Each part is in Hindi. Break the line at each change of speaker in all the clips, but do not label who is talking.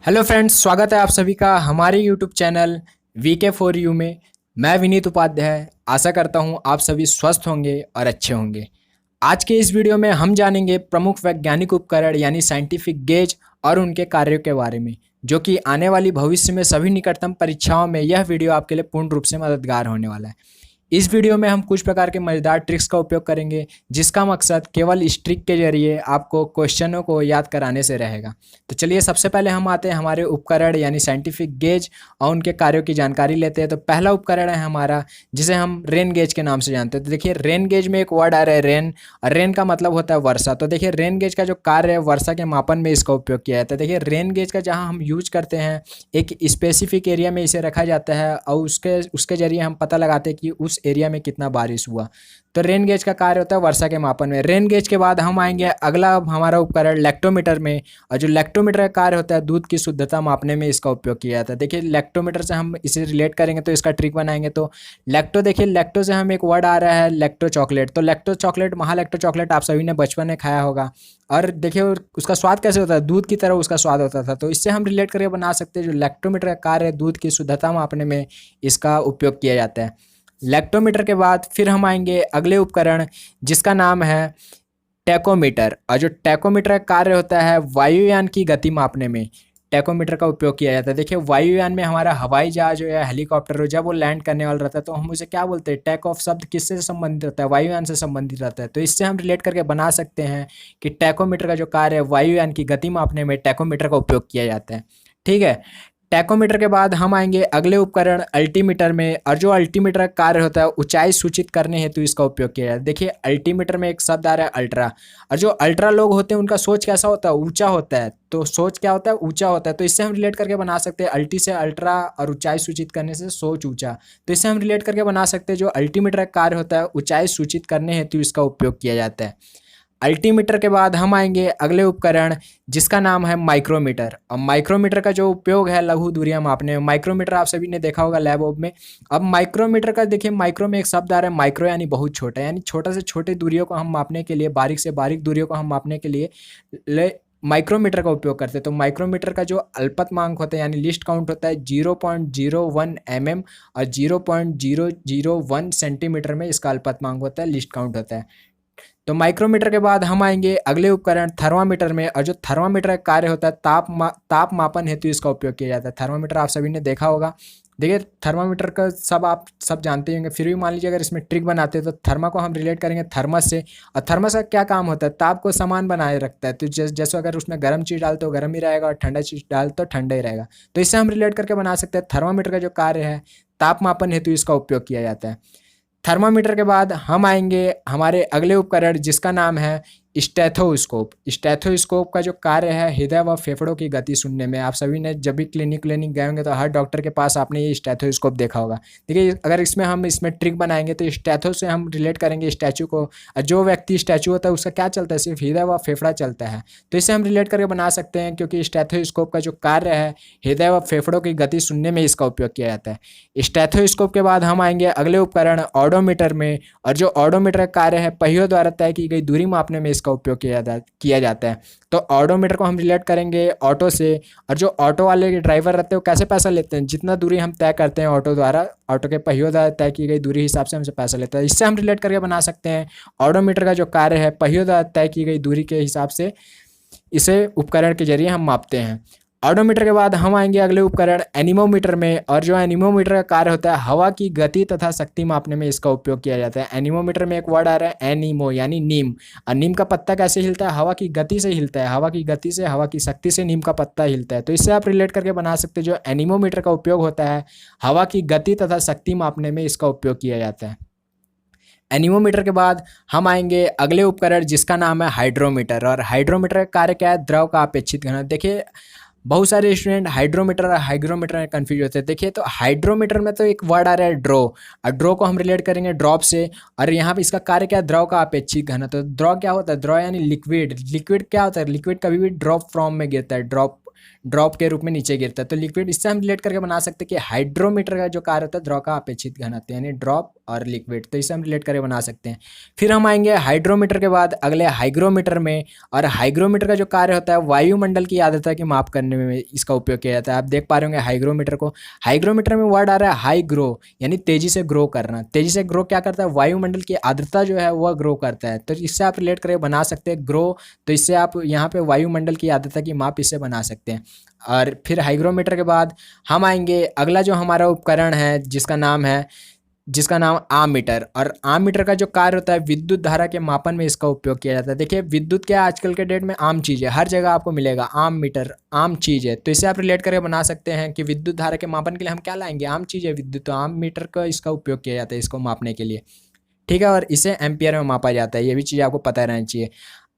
हेलो फ्रेंड्स, स्वागत है आप सभी का हमारे यूट्यूब चैनल VK4U में। मैं विनीत उपाध्याय आशा करता हूं आप सभी स्वस्थ होंगे और अच्छे होंगे। आज के इस वीडियो में हम जानेंगे प्रमुख वैज्ञानिक उपकरण यानी साइंटिफिक गेज और उनके कार्यों के बारे में, जो कि आने वाली भविष्य में सभी निकटतम परीक्षाओं में यह वीडियो आपके लिए पूर्ण रूप से मददगार होने वाला है। इस वीडियो में हम कुछ प्रकार के मज़ेदार ट्रिक्स का उपयोग करेंगे, जिसका मकसद केवल इस ट्रिक के जरिए आपको क्वेश्चनों को याद कराने से रहेगा। तो चलिए सबसे पहले हम आते हैं हमारे उपकरण यानी साइंटिफिक गेज और उनके कार्यों की जानकारी लेते हैं। तो पहला उपकरण है हमारा, जिसे हम रेन गेज के नाम से जानते हैं। तो देखिए, रेन गेज में एक वर्ड आ रहा है रेन, और रेन का मतलब होता है वर्षा। तो देखिए, रेन गेज का जो कार्य है वर्षा के मापन में इसका उपयोग किया जाता है। देखिए, रेन गेज का जहाँ हम यूज करते हैं, एक स्पेसिफिक एरिया में इसे रखा जाता है और उसके जरिए हम पता लगाते हैं कि उस एरिया में कितना बारिश हुआ। तो रेन गेज का कार्य होता है वर्षा के मापन में। रेन गेज के बाद हम आएंगे अगला हमारा उपकरण लैक्टोमीटर में, और जो लैक्टोमीटर का कार्य होता है दूध की शुद्धता मापने में इसका उपयोग किया जाता है। देखिए, लैक्टोमीटर से हम इसे रिलेट करेंगे तो इसका ट्रिक बनाएंगे। तो लैक्टो, देखिए लैक्टो से हम एक वर्ड आ रहा है लैक्टो चॉकलेट। तो लैक्टो चॉकलेट, महालैक्टो चॉकलेट आप सभी ने बचपन में खाया होगा, और देखिए उसका स्वाद कैसे होता है, दूध की तरह उसका स्वाद होता था। तो इससे हम रिलेट करके बना सकते हैं जो लैक्टोमीटर का कार्य है दूध की शुद्धता मापने में इसका उपयोग किया जाता है। लैक्टोमीटर के बाद फिर हम आएंगे अगले उपकरण, जिसका नाम है टैकोमीटर। और जो टैकोमीटर का कार्य होता है वायुयान की गति मापने में टैकोमीटर का उपयोग किया जाता है। देखिए, वायुयान में हमारा हवाई जहाज हो या हेलीकॉप्टर हो, जब वो लैंड करने वाला रहता है तो हम उसे क्या बोलते हैं, टेक ऑफ शब्द किससे संबंधित रहता है, वायुयान से संबंधित रहता है। तो इससे हम रिलेट करके बना सकते हैं कि टैकोमीटर का जो कार्य है वायुयान की गति मापने में टैकोमीटर का उपयोग किया जाता है। ठीक है। टैकोमीटर के बाद हम आएंगे अगले उपकरण अल्टीमीटर में, और जो अल्टीमीटर का कार्य होता है ऊंचाई सूचित करने हेतु इसका उपयोग किया जाता है। देखिए, अल्टीमीटर में एक शब्द आ रहा है अल्ट्रा, और जो अल्ट्रा लोग होते हैं उनका सोच कैसा होता है, ऊंचा होता है। तो सोच क्या होता है, ऊंचा होता है। तो इससे हम रिलेट करके बना सकते हैं अल्टी से अल्ट्रा और ऊंचाई सूचित करने से सोच ऊंचा। तो इससे हम रिलेट करके बना सकते हैं जो अल्टीमीटर का कार्य होता है ऊंचाई सूचित करने हेतु इसका उपयोग किया जाता है। अल्टीमीटर के बाद हम आएंगे अगले उपकरण, जिसका नाम है माइक्रोमीटर। और माइक्रोमीटर का जो उपयोग है लघु दूरियां मापने में। माइक्रोमीटर आप सभी ने देखा होगा लैब में। अब माइक्रोमीटर का देखिए, माइक्रो में एक शब्द आ रहा है माइक्रो, यानी बहुत छोटा, यानी छोटा से छोटे दूरियों को हम मापने के लिए, बारीक से बारीक दूरियों को हम मापने के लिए माइक्रोमीटर का उपयोग करते हैं। तो माइक्रोमीटर का जो अल्पतमांक होता है यानी लिस्ट काउंट होता है 0.01 mm, और 0.001 सेंटीमीटर में इसका अल्पतमांक होता है, लिस्ट काउंट होता है। तो माइक्रोमीटर के बाद हम आएंगे अगले उपकरण थर्मामीटर में, और जो थर्मामीटर का कार्य होता है ताप मापन हेतु इसका उपयोग किया जाता है। थर्मामीटर आप सभी ने देखा होगा। देखिए, थर्मामीटर का आप सब जानते होंगे, फिर भी मान लीजिए अगर इसमें ट्रिक बनाते हैं तो थर्मा को हम रिलेट करेंगे थर्मस से। और थर्मस का क्या काम होता है, ताप को समान बनाए रखता है। तो जैसे अगर उसमें गर्म चीज़ डालते हो गर्म ही रहेगा, और ठंडा चीज़ डालते हो ठंडा ही रहेगा। तो इससे हम रिलेट करके बना सकते हैं थर्मामीटर का जो कार्य है ताप मापन हेतु इसका उपयोग किया जाता है। थर्मामीटर के बाद हम आएंगे हमारे अगले उपकरण, जिसका नाम है स्टेथोस्कोप। स्टेथोस्कोप का जो कार्य है हृदय व फेफड़ों की गति सुनने में। आप सभी ने जब भी क्लिनिक गए होंगे तो हर डॉक्टर के पास आपने ये स्टेथोस्कोप देखा होगा। देखिए, अगर इसमें ट्रिक बनाएंगे तो स्टेथो से हम रिलेट करेंगे स्टैचू को, और जो व्यक्ति स्टैचू होता है उसका क्या चलता है, सिर्फ हृदय व फेफड़ा चलता है। तो इससे हम रिलेट करके बना सकते हैं, क्योंकि स्टेथोस्कोप का जो कार्य है हृदय व फेफड़ों की गति सुनने में इसका उपयोग किया जाता है। स्टेथोस्कोप के बाद हम आएंगे अगले उपकरण ऑडोमीटर में, और जो ऑडोमीटर का कार्य है पहियों द्वारा तय की गई दूरी मापने में इसका उपयोग किया जाता है। तो ऑडोमीटर को हम रिलेट करेंगे ऑटो से, और जो ऑटो वाले ड्राइवर रहते हैं वो कैसे पैसा लेते हैं, जितना दूरी हम तय करते हैं ऑटो द्वारा, ऑटो के पहियों द्वारा तय की गई दूरी हिसाब से हमसे पैसा लेता है। इससे हम रिलेट करके बना सकते हैं ऑडोमीटर का जो कार्य है पहियों द्वारा तय की गई दूरी के हिसाब से इसे उपकरण के जरिए हम मापते हैं। ऑडोमीटर के बाद हम आएंगे अगले उपकरण एनीमोमीटर में, और जो एनीमोमीटर का कार्य होता है हवा की गति तथा शक्ति मापने में इसका उपयोग किया जाता है। एनीमोमीटर में एक वर्ड आ रहा है एनीमो, यानी नीम। और नीम का पत्ता कैसे हिलता है, हवा की गति से हिलता है। हवा की गति से, हवा की शक्ति से नीम का पत्ता हिलता है। तो इससे आप रिलेट करके बना सकते हैं जो एनीमोमीटर का उपयोग होता है हवा की गति तथा शक्ति मापने में इसका उपयोग किया जाता है। एनीमोमीटर के बाद हम आएंगे अगले उपकरण, जिसका नाम है हाइड्रोमीटर। और हाइड्रोमीटर का कार्य क्या है, द्रव का अपेक्षित घनत्व। देखिए, बहुत सारे स्टूडेंट हाइड्रोमीटर और हाइग्रोमीटर में कंफ्यूज होते हैं। देखिए, तो हाइड्रोमीटर में तो एक वर्ड आ रहा है ड्रॉ, और ड्रॉ को हम रिलेट करेंगे ड्रॉप से। और यहाँ पे इसका कार्य क्या है, द्रव का अपेक्षित घनत्व। तो द्रव क्या होता है, द्रव यानी लिक्विड। लिक्विड क्या होता है, लिक्विड कभी भी ड्रॉप फॉर्म में गिरता है, ड्रॉप ड्रॉप के रूप में नीचे गिरता है। तो लिक्विड इससे हम रिलेट करके बना सकते हैं कि हाइड्रोमीटर का जो कार्य होता है द्रव का अपेक्षित घनत्व, यानी ड्रॉप और लिक्विड, तो इसे हम रिलेट करके बना सकते हैं। फिर हम आएंगे हाइड्रोमीटर के बाद अगले हाइग्रोमीटर में, और हाइग्रोमीटर का जो कार्य होता है वायुमंडल की आर्द्रता की माप करने में इसका उपयोग किया जाता है। आप देख पा रहे होंगे हाइग्रोमीटर को, हाइग्रोमीटर में वर्ड आ रहा है हाई ग्रो, यानी तेजी से ग्रो करना। तेजी से ग्रो क्या करता है, वायुमंडल की आर्द्रता जो है वह ग्रो करता है, तो इससे आप रिलेट करके बना सकते हैं ग्रो, तो इससे आप यहाँ पे वायुमंडल की आर्द्रता की माप इससे बना सकते हैं। और फिर हाइग्रोमीटर के बाद हम आएंगे अगला जो हमारा उपकरण है जिसका नाम आममीटर, और आममीटर का जो कार्य होता है विद्युत धारा के मापन में इसका उपयोग किया जाता है। देखिए विद्युत क्या आजकल के डेट में आम चीज़ है, हर जगह आपको मिलेगा, आममीटर आम चीज़ है, तो इसे आप रिलेट करके बना सकते हैं कि विद्युत धारा के मापन के लिए हम क्या लाएंगे, आम चीज़ है विद्युत, तो आममीटर का इसका उपयोग किया जाता है इसको मापने के लिए, ठीक है। और इसे एम्पियर में मापा जाता है, ये भी चीज़ आपको पता रहना चाहिए।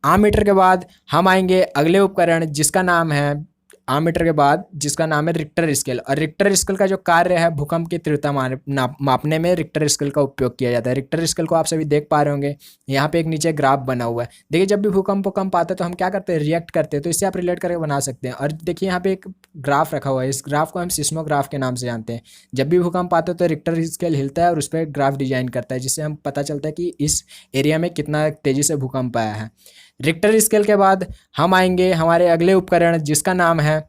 आममीटर के बाद हम आएंगे अगले उपकरण जिसका नाम है आममीटर के बाद जिसका नाम है रिक्टर स्केल, और रिक्टर स्केल का जो कार्य है भूकंप की तीव्रता मापने में रिक्टर स्केल का उपयोग किया जाता है। रिक्टर स्केल को आप सभी देख पा रहे होंगे, यहाँ पे एक नीचे ग्राफ बना हुआ है। देखिए जब भी भूकंप आता है तो हम क्या करते हैं, रिएक्ट करते हैं, तो इससे आप रिलेट करके बना सकते हैं। और देखिए यहाँ पे एक ग्राफ रखा हुआ है, इस ग्राफ को हम सिस्मोग्राफ के नाम से जानते हैं। जब भी भूकंप आता है तो रिक्टर स्केल हिलता है और उस पर ग्राफ डिजाइन करता है, जिससे हम पता चलता है कि इस एरिया में कितना तेजी से भूकंप आया है। रिक्टर स्केल के बाद हम आएंगे हमारे अगले उपकरण जिसका नाम है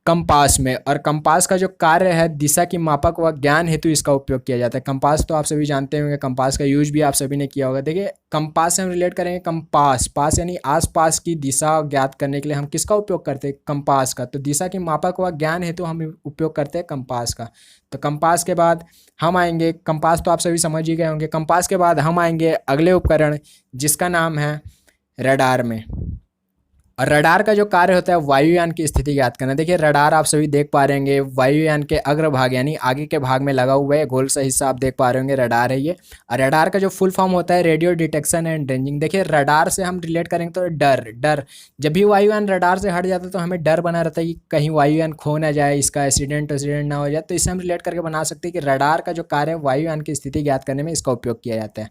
कंपास में, और कंपास का जो कार्य है दिशा की मापक व ज्ञान हेतु इसका उपयोग किया जाता है। कंपास तो आप सभी जानते होंगे, कंपास का यूज भी आप सभी ने किया होगा। देखिए कंपास से हम रिलेट करेंगे कंपास, पास यानी आसपास की दिशा ज्ञात करने के लिए हम किसका उपयोग करते हैं, कंपास का, तो दिशा की मापक व ज्ञान हेतु हम उपयोग करते हैं कंपास का। तो कंपास के बाद हम आएंगे, कंपास तो आप सभी समझ ही गए होंगे। कंपास के बाद हम आएंगे अगले उपकरण जिसका नाम है रडार में, और रडार का जो कार्य होता है वायुयान की स्थिति ज्ञात करना। देखिए रडार आप सभी देख पा रहे होंगे, वायुयान के अग्रभाग यानी आगे के भाग में लगा हुआ है, गोल सा हिस्सा आप देख पा रहे होंगे, रडार है ये। और रडार का जो फुल फॉर्म होता है रेडियो डिटेक्शन एंड रेंजिंग। देखिए रडार से हम रिलेट करेंगे तो डर जब भी वायुयान रडार से हट जाता है तो हमें डर बना रहता है कि कहीं वायुयान खो ना जाए, इसका एक्सीडेंट ना हो जाए, तो इससे हम रिलेट करके बना सकते हैं कि रडार का जो कार्य है वायुयान की स्थिति ज्ञात करने में इसका उपयोग किया जाता है।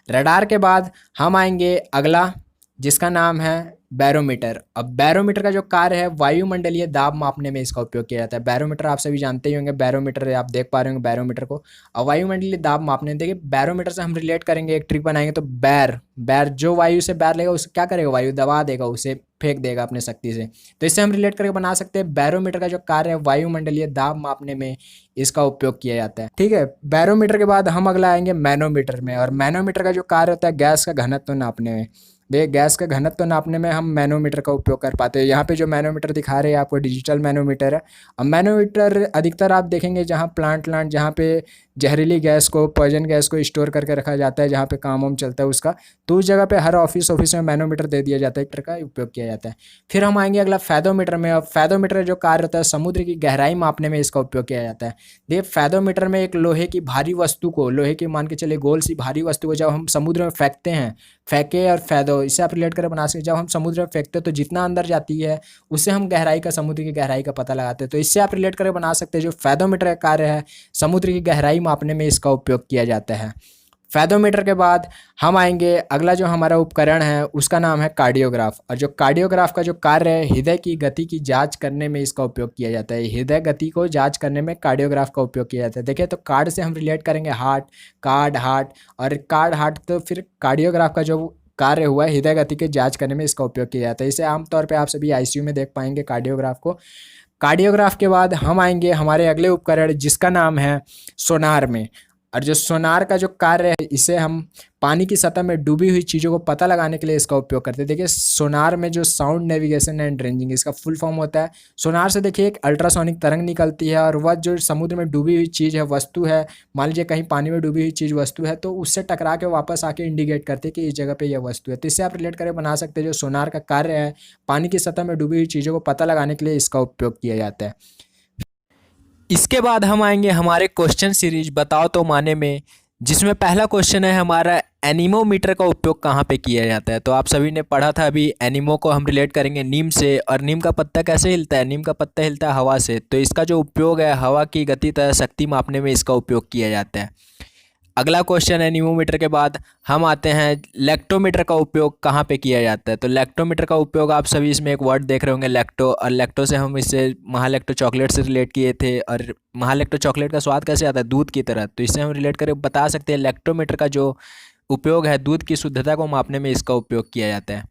रडार के बाद हम आएंगे अगला जिसका नाम है बैरोमीटर। अब बैरोमीटर का जो कार्य है वायुमंडलीय दाब मापने में इसका उपयोग किया जाता है। बैरोमीटर आप सभी जानते ही होंगे, बैरोमीटर आप देख पा रहे होंगे बैरोमीटर को, और वायुमंडलीय दाब मापने, देखिए बैरोमीटर से हम रिलेट करेंगे, एक ट्रिक बनाएंगे तो बैर जो वायु से बैर लेगा उसे क्या करेगा, वायु दबा देगा, उसे फेंक देगा अपने शक्ति से, तो इससे हम रिलेट करके बना सकते हैं बैरोमीटर का जो कार्य है वायुमंडलीय दाब मापने में इसका उपयोग किया जाता है, ठीक है। बैरोमीटर के बाद हम अगला आएंगे मैनोमीटर में, और मैनोमीटर का जो कार्य होता है गैस का घनत्व नापने में। देखिए गैस का घनत्व नापने में हम मैनोमीटर का उपयोग कर पाते हैं। यहाँ पे जो मैनोमीटर दिखा रहे हैं आपको डिजिटल मैनोमीटर है। अब मैनोमीटर अधिकतर आप देखेंगे जहाँ प्लांट जहाँ पे जहरीली गैस को, पॉइजन गैस को स्टोर करके रखा जाता है, जहाँ पे काम वाम चलता है उसका, तो उस जगह पे हर ऑफिस में मैनोमीटर दे दिया जाता है, एक का उपयोग किया जाता है। फिर हम आएंगे अगला फैदोमीटर में। अब फैदोमीटर जो कार्य होता है समुद्र की गहराई मापने में इसका उपयोग किया जाता है। देखिए फैदोमीटर में एक लोहे की भारी वस्तु को, लोहे की मान के चले गोल सी भारी वस्तु को जब हम समुद्र में फेंकते हैं, फेंके और फैदो, इससे आप रिलेट कर बना सकते हैं। जब हम समुद्र में फेंकते हैं तो जितना अंदर जाती है उससे हम गहराई का, समुद्र की गहराई का पता लगाते हैं, तो इससे आप रिलेट कर बना सकते हैं जो फैदोमीटर का कार्य है समुद्र की गहराई मापने में इसका उपयोग किया जाता है। फैदोमीटर के बाद हम आएंगे अगला जो हमारा उपकरण है उसका नाम है कार्डियोग्राफ, और जो कार्डियोग्राफ का जो कार्य है हृदय की गति की जांच करने में इसका उपयोग किया जाता है। हृदय गति को जांच करने में कार्डियोग्राफ का उपयोग किया जाता है। देखिए तो कार्ड से हम रिलेट करेंगे हार्ट, और कार्ड हार्ट, तो फिर कार्डियोग्राफ का जो कार्य हुआ है हृदय गति की जांच करने में इसका उपयोग किया जाता है। इसे आमतौर पर आप सभी आईसीयू में देख पाएंगे कार्डियोग्राफ को। कार्डियोग्राफ के बाद हम आएंगे हमारे अगले उपकरण जिसका नाम है सोनार में, और जो सोनार का जो कार्य है इसे हम पानी की सतह में डूबी हुई चीज़ों को पता लगाने के लिए इसका उपयोग करते हैं। देखिए सोनार में जो साउंड नेविगेशन एंड रेंजिंग इसका फुल फॉर्म होता है। सोनार से देखिए एक अल्ट्रासोनिक तरंग निकलती है, और वह जो समुद्र में डूबी हुई चीज़ है, वस्तु है, मान लीजिए कहीं पानी में डूबी हुई चीज़ वस्तु है, तो उससे टकरा के वापस आके इंडिकेट करते हैं कि इस जगह पे यह वस्तु है। तो इससे आप रिलेट करके बना सकते हैं जो सोनार का कार्य है पानी की सतह में डूबी हुई चीज़ों को पता लगाने के लिए इसका उपयोग किया जाता है। इसके बाद हम आएंगे हमारे क्वेश्चन सीरीज बताओ तो माने में, जिसमें पहला क्वेश्चन है हमारा एनीमोमीटर का उपयोग कहाँ पे किया जाता है। तो आप सभी ने पढ़ा था अभी, एनीमो को हम रिलेट करेंगे नीम से, और नीम का पत्ता कैसे हिलता है, नीम का पत्ता हिलता है हवा से, तो इसका जो उपयोग है हवा की गति तथा शक्ति मापने में इसका उपयोग किया जाता है। अगला क्वेश्चन है निमोमीटर के बाद हम आते हैं लैक्टोमीटर का उपयोग कहाँ पे किया जाता है। तो लैक्टोमीटर का उपयोग आप सभी इसमें एक वर्ड देख रहे होंगे लैक्टो, और लैक्टो से हम इससे महालैक्टो चॉकलेट से रिलेट किए थे। और महालैक्टो चॉकलेट का स्वाद कैसे आता है, दूध की तरह। तो इससे हम रिलेट करके बता सकते हैं लैक्टोमीटर का जो उपयोग है दूध की शुद्धता को मापने में इसका उपयोग किया जाता है।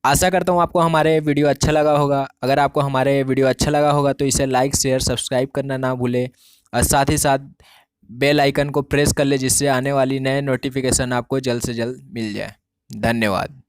आशा करता हूँ आपको हमारे वीडियो अच्छा लगा होगा। अगर आपको हमारे वीडियो अच्छा लगा होगा तो इसे लाइक शेयर सब्सक्राइब करना ना भूलें, और साथ ही साथ बेल आइकन को प्रेस कर ले जिससे आने वाली नए नोटिफिकेशन आपको जल्द से जल्द मिल जाए। धन्यवाद।